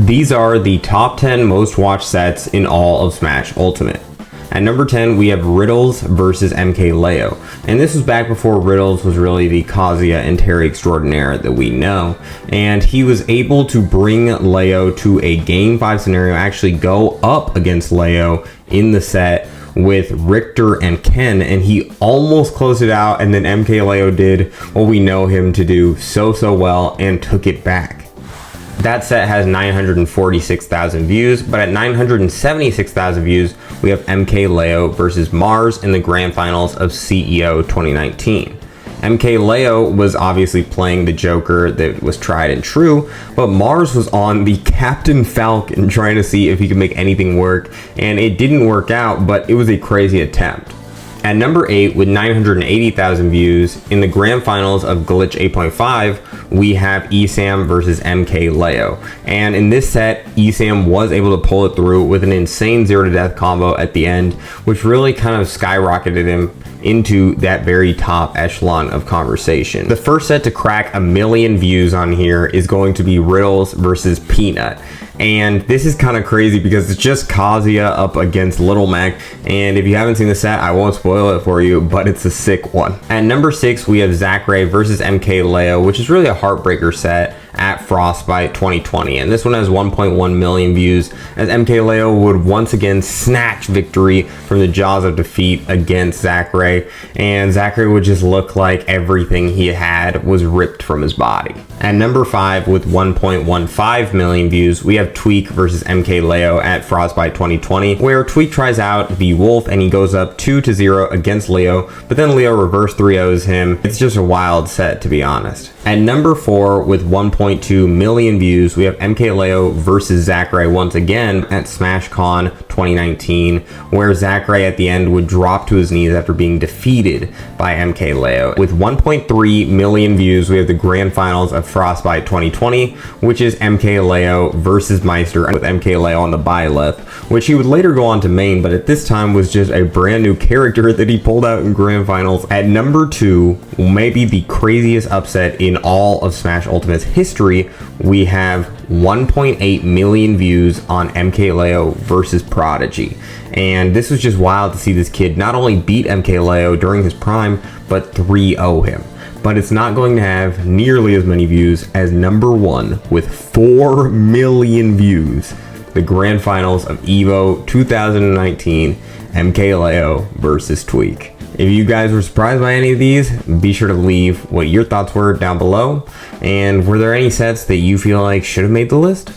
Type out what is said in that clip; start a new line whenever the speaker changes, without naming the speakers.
These are the top 10 most watched sets in all of Smash Ultimate. At number 10, we have Riddles versus MKLeo. And this was back before Riddles was really the Kazuya and Terry extraordinaire that we know. And he was able to bring Leo to a Game 5 scenario, actually go up against Leo in the set with Richter and Ken, and he almost closed it out, and then MKLeo did what we know him to do so well and took it back. That set has 946,000 views, but at 976,000 views, we have MKLeo versus Mars in the grand finals of CEO 2019. MKLeo was obviously playing the Joker that was tried and true, but Mars was on the Captain Falcon trying to see if he could make anything work, and it didn't work out, but it was a crazy attempt. At number 8, with 980,000 views, in the grand finals of Glitch 8.5, we have ESAM versus MKLeo. And in this set, ESAM was able to pull it through with an insane 0-to-death combo at the end, which really kind of skyrocketed him into that very top echelon of conversation. The first set to crack 1 million views on here is going to be Riddles versus Peanut. And this is kind of crazy because it's just Kazuya up against Little Mac, and if you haven't seen the set, I won't spoil it for you, but it's a sick one. At number 6, we have Zachary versus MKLeo, which is really a heartbreaker set at Frostbite 2020, and this one has 1.1 million views, as MKLeo would once again snatch victory from the jaws of defeat against Zachary, and Zachary would just look like everything he had was ripped from his body. At number 5, with 1.15 million views, we have Tweak versus MKLeo at Frostbite 2020, where Tweak tries out the Wolf and he goes up 2-0 against Leo, but then Leo reverse 3-0s him. It's just a wild set, to be honest. At number 4, with 1.2 million views, we have MKLeo versus Zachary once again at SmashCon 2019, where Zachary at the end would drop to his knees after being defeated by MKLeo. With 1.3 million views, we have the grand finals of Frostbite 2020, which is MKLeo versus Meister with MKLeo on the Byleth, which he would later go on to main, but at this time was just a brand new character that he pulled out in grand finals. At number 2, maybe the craziest upset in all of Smash Ultimate's history, we have 1.8 million views on MKLeo versus Prodigy. And this was just wild to see this kid not only beat MKLeo during his prime, but 3-0 him. But it's not going to have nearly as many views as number 1 with 4 million views. The grand finals of EVO 2019, MKLeo versus Tweak. If you guys were surprised by any of these, be sure to leave what your thoughts were down below. And were there any sets that you feel like should have made the list?